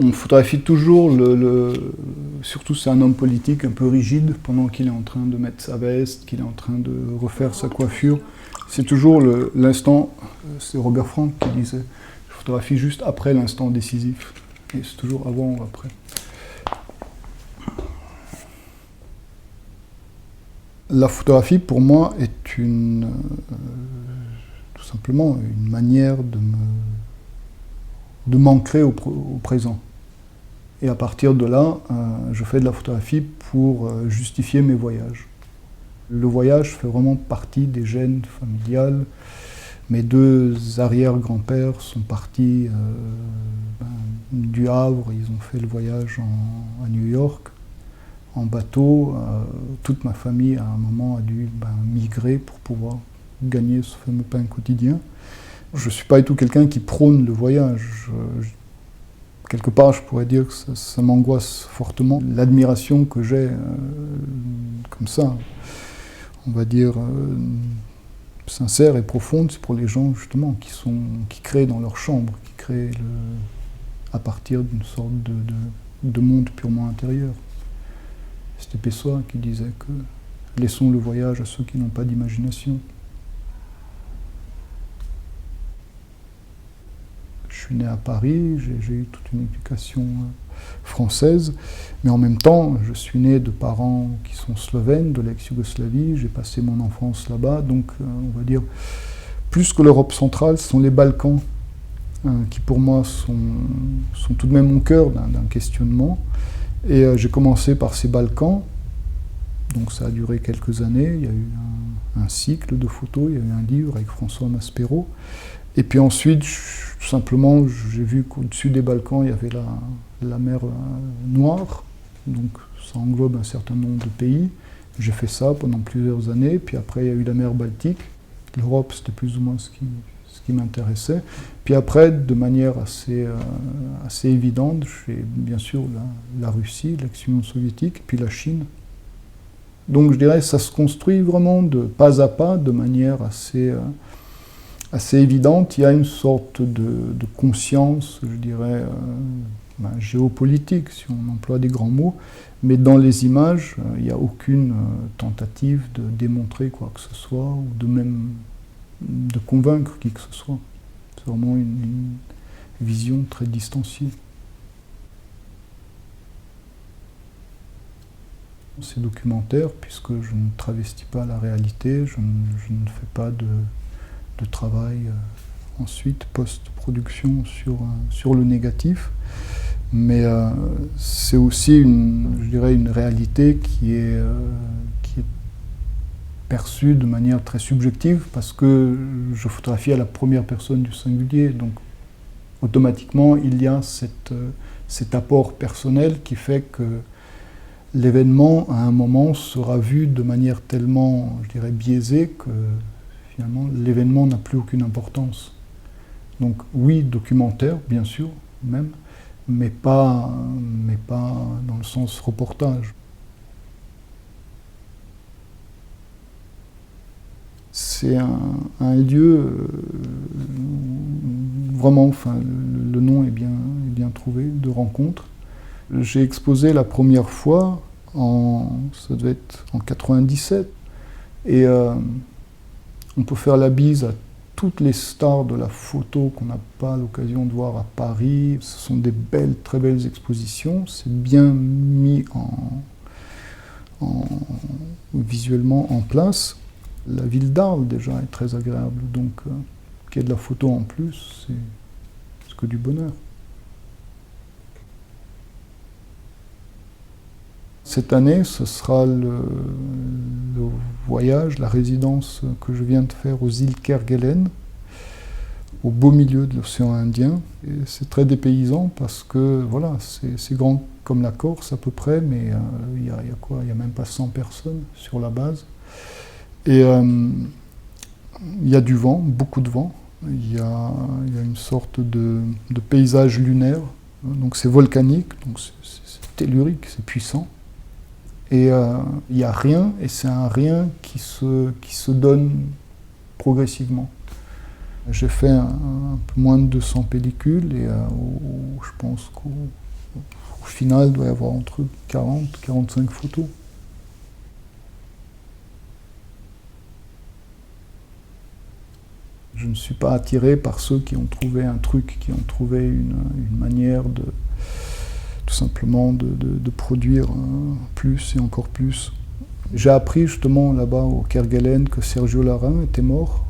On photographie toujours, surtout c'est un homme politique un peu rigide, pendant qu'il est en train de mettre sa veste, qu'il est en train de refaire sa coiffure. C'est toujours l'instant, c'est Robert Frank qui disait, je photographie juste après l'instant décisif. Et c'est toujours avant ou après. La photographie, pour moi, est tout simplement une manière de m'ancrer au présent. Et à partir de là, je fais de la photographie pour justifier mes voyages. Le voyage fait vraiment partie des gènes familiales. Mes deux arrière-grands-pères sont partis du Havre, ils ont fait le voyage à New York, en bateau. Toute ma famille, à un moment, a dû migrer pour pouvoir gagner ce fameux pain quotidien. Je ne suis pas du tout quelqu'un qui prône le voyage. Quelque part, je pourrais dire que ça m'angoisse fortement. L'admiration que j'ai, comme ça, on va dire, sincère et profonde, c'est pour les gens, justement, qui créent dans leur chambre, qui créent à partir d'une sorte de monde purement intérieur. C'était Pessoa qui disait que « laissons le voyage à ceux qui n'ont pas d'imagination ». Je suis né à Paris, j'ai eu toute une éducation française, mais en même temps, je suis né de parents qui sont slovènes, de l'ex-Yougoslavie, j'ai passé mon enfance là-bas, donc on va dire, plus que l'Europe centrale, ce sont les Balkans qui pour moi sont tout de même au cœur d'un questionnement. Et j'ai commencé par ces Balkans, donc ça a duré quelques années, il y a eu un cycle de photos, il y a eu un livre avec François Maspero. Et puis ensuite, tout simplement, j'ai vu qu'au-dessus des Balkans, il y avait la mer Noire, donc ça englobe un certain nombre de pays. J'ai fait ça pendant plusieurs années, puis après il y a eu la mer Baltique. L'Europe, c'était plus ou moins ce qui m'intéressait. Puis après, de manière assez évidente, j'ai bien sûr la Russie, l'ex-Union soviétique, puis la Chine. Donc je dirais que ça se construit vraiment de pas à pas, de manière assez évidente. Il y a une sorte de conscience, je dirais, géopolitique, si on emploie des grands mots, mais dans les images, il n'y a aucune tentative de démontrer quoi que ce soit, ou de convaincre qui que ce soit. C'est vraiment une vision très distanciée. C'est documentaire, puisque je ne travestis pas la réalité, je ne fais pas de travail ensuite, post-production sur le négatif. Mais c'est aussi, je dirais, une réalité qui est perçue de manière très subjective, parce que je photographie à la première personne du singulier, donc automatiquement il y a cet apport personnel qui fait que l'événement, à un moment, sera vu de manière tellement, je dirais, biaisée que finalement l'événement n'a plus aucune importance. Donc oui, documentaire, bien sûr, même, mais pas dans le sens reportage. C'est un lieu, vraiment, enfin, le nom est bien trouvé, de rencontre. J'ai exposé la première fois, ça devait être en 97, et on peut faire la bise à toutes les stars de la photo qu'on n'a pas l'occasion de voir à Paris. Ce sont des très belles expositions, c'est bien mis visuellement en place. La ville d'Arles, déjà, est très agréable, donc qu'il y ait de la photo en plus, c'est que du bonheur. Cette année, ce sera le voyage, la résidence que je viens de faire aux îles Kerguelen, au beau milieu de l'océan Indien. C'est très dépaysant parce que voilà, c'est grand comme la Corse à peu près, mais il y a quoi? Il n'y a même pas 100 personnes sur la base. Et il y a du vent, beaucoup de vent. Il y a une sorte de paysage lunaire, donc c'est volcanique, donc c'est tellurique, c'est puissant. Et il n'y a rien, et c'est un rien qui se donne progressivement. J'ai fait un peu moins de 200 pellicules, et je pense qu'au Au final, il doit y avoir entre 40 et 45 photos. Je ne suis pas attiré par ceux qui ont trouvé un truc, qui ont trouvé une manière de, tout simplement, de produire plus et encore plus. J'ai appris justement là-bas au Kerguelen que Sergio Larraín était mort.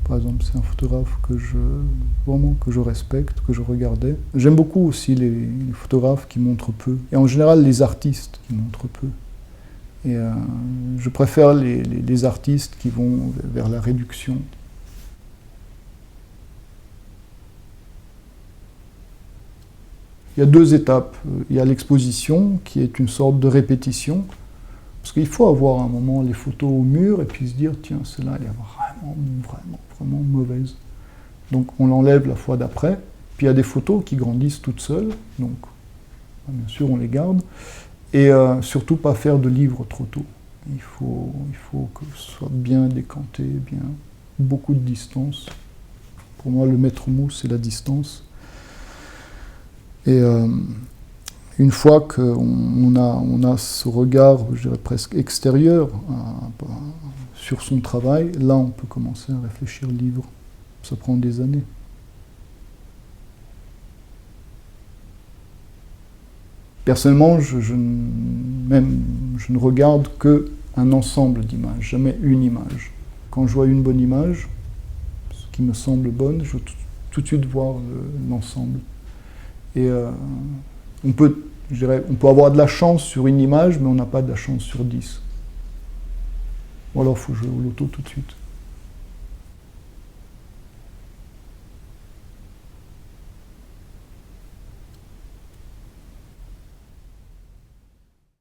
Par exemple, c'est un photographe que je respecte, que je regardais. J'aime beaucoup aussi les photographes qui montrent peu, et en général les artistes qui montrent peu. Et je préfère les artistes qui vont vers la réduction. Il y a deux étapes. Il y a l'exposition, qui est une sorte de répétition. Parce qu'il faut avoir un moment les photos au mur et puis se dire, tiens, celle-là, elle est vraiment mauvaise. Donc on l'enlève la fois d'après. Puis il y a des photos qui grandissent toutes seules. Donc, bien sûr, on les garde. Et surtout pas faire de livre trop tôt. Il faut que ce soit bien décanté, beaucoup de distance. Pour moi, le maître mot, c'est la distance. Et une fois qu'on a ce regard, je dirais presque extérieur, sur son travail, là on peut commencer à réfléchir le livre. Ça prend des années. Personnellement, je ne regarde qu'un ensemble d'images, jamais une image. Quand je vois une bonne image, ce qui me semble bonne, je veux tout de suite voir l'ensemble. Et on peut avoir de la chance sur une image, mais on n'a pas de la chance sur 10. Ou alors il faut jouer au loto tout de suite.